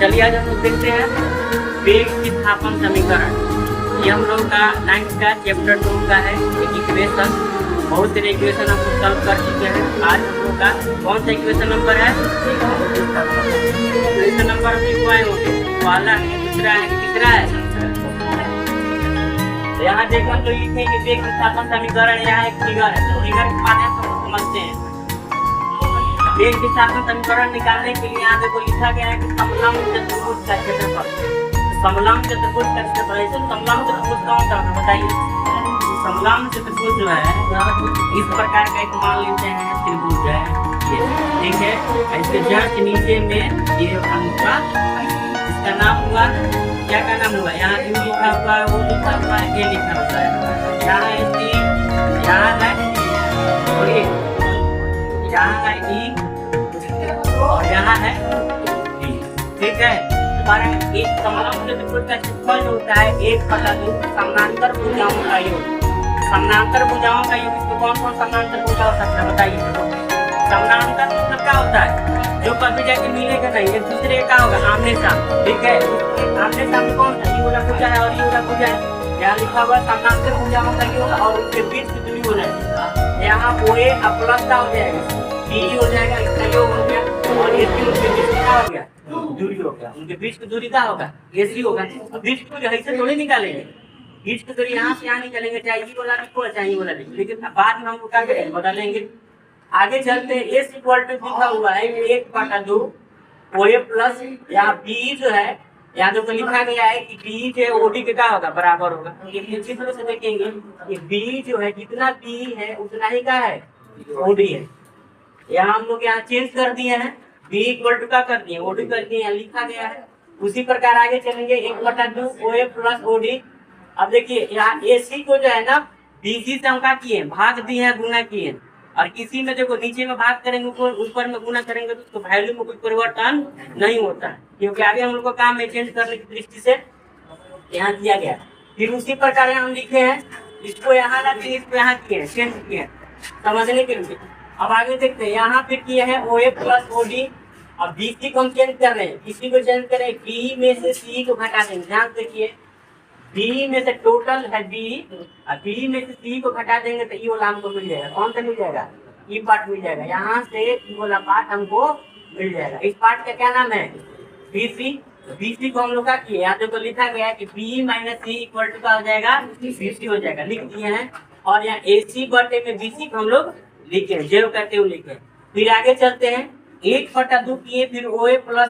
चलिए आज हम लोग देखते हैं वेग विस्थापन समीकरण। ये हम लोग का 9th का चैप्टर 2 का है इक्वेशन। बहुत सारे इक्वेशन हम लोग सॉल्व कर चुके हैं। आज हम लोग का कौन सा इक्वेशन नंबर है? इक्वेशन नंबर हम लिखवाए होंगे, पहला है, दूसरा है, तीसरा है। यहाँ देखो तो लिखे कि वेग विस्थापन समीकरण, यहाँ एक फिगर है, तो फिगर के माध्यम से हम समझते हैं। वेग विस्थापन समीकरण निकालने के लिए यहाँ देखो लिखा गया है कि समलंब चतुर्भुज का क्षेत्रफल। समलंब चतुर्भुज का क्षेत्रफल, समलंब चतुर्भुज कौन सा है बताइए? समलंब चतुर्भुज जो है इस प्रकार का एक मान लेते हैं त्रिभुज है ये, ठीक है। इसके जस्ट नीचे में ये अनुका, इसका नाम हुआ, क्या का नाम हुआ? यहाँ यू लिखा हुआ है, वो लिखा हुआ है, ये लिखा हुआ है। यहाँ इसकी यहाँ है और ये यहाँ है ई और यहाँ है डी, ठीक है। हमारा एक समलंब चतुर्भुज का क्षेत्रफल जो होता है 1/2 समानांतर भुजाओं का योग। समानांतर भुजाओं का योग, इसको कौन कौन समानांतर भुजा हो सकता है बताइए? समानांतर मतलब क्या होता है? जो कभी जाके मिलेगा नहीं, एक दूसरे का होगा आमने सामने, ठीक है। आमने सामने कौन सा? ये वाला भुजा है और ये वाला भुजा है। यहाँ लिखा हुआ समानांतर भुजाओं का योग और उनके बीच की दूरी हो जाएगी। यहाँ OA प्लस का हो जाएगा, BE हो जाएगा, इसका योग हो गया और AC उनके बीच क्या हो गया? दूरी हो गया। उनके बीच की दूरी क्या होगा? AC होगा। अब बीच की दूरी ऐसे थोड़ी निकालेंगे, बीच की दूरी यहाँ से यहाँ निकालेंगे, चाहे ये वाला लिखो चाहे ये वाला लिखो, लेकिन बाद में हम लोग क्या करेंगे बदलेंगे। आगे चलते हैं, S इक्वल टू लिखा हुआ है 1/2 OA प्लस, यहाँ BE जो है, यहाँ जो लिखा गया है कि BE जो है OD के क्या होगा? बराबर होगा। ये चित्र से देखेंगे कि BE जो है, जितना BE है उतना ही क्या है? OD है। यहाँ हम लोग यहाँ चेंज कर दिए हैं, BE इक्वल टू क्या कर दिए? OD कर दिए, यहाँ लिखा गया है। उसी प्रकार आगे चलेंगे 1/2 OA प्लस OD। अब देखिए यहाँ AC को जो है ना BC से हम क्या किए? भाग दिए हैं, गुना किए। और किसी में देखो नीचे में भाग करेंगे, ऊपर में गुना करेंगे तो वैल्यू में कोई परिवर्तन नहीं होता है, क्योंकि आगे हम लोग को काम में चेंज करने की दृष्टि से यहाँ दिया गया। फिर उसी प्रकार हम लिखे हैं, इसको यहाँ ना किए, इसको यहाँ किए, चेंज किए समझने के लिए। अब आगे देखते हैं, यहाँ पे किए हैं OA प्लस OD। अब BC को हम चेंज कर रहे हैं, BC को चेंज करें, BE में से CE को घटा देंगे। ध्यान देखिए, BE में से टोटल है BE और BE में से CE को घटा देंगे तो ये वाला हमको मिल जाएगा। कौन सा मिल जाएगा? ये पार्ट मिल जाएगा। यहाँ से ये वाला पार्ट हमको मिल जाएगा। इस पार्ट का क्या नाम है? BC। BC को हम लोग क्या किए? यहाँ देखो लिखा गया है कि BE minus CE equal to क्या हो जाएगा? BC हो जाएगा, लिख दिए हैं। और यहाँ AC बटे में BC को हम लोग लिखे, 0 करते हुए लिखे। फिर आगे चलते हैं, 1/2 किए, फिर OA प्लस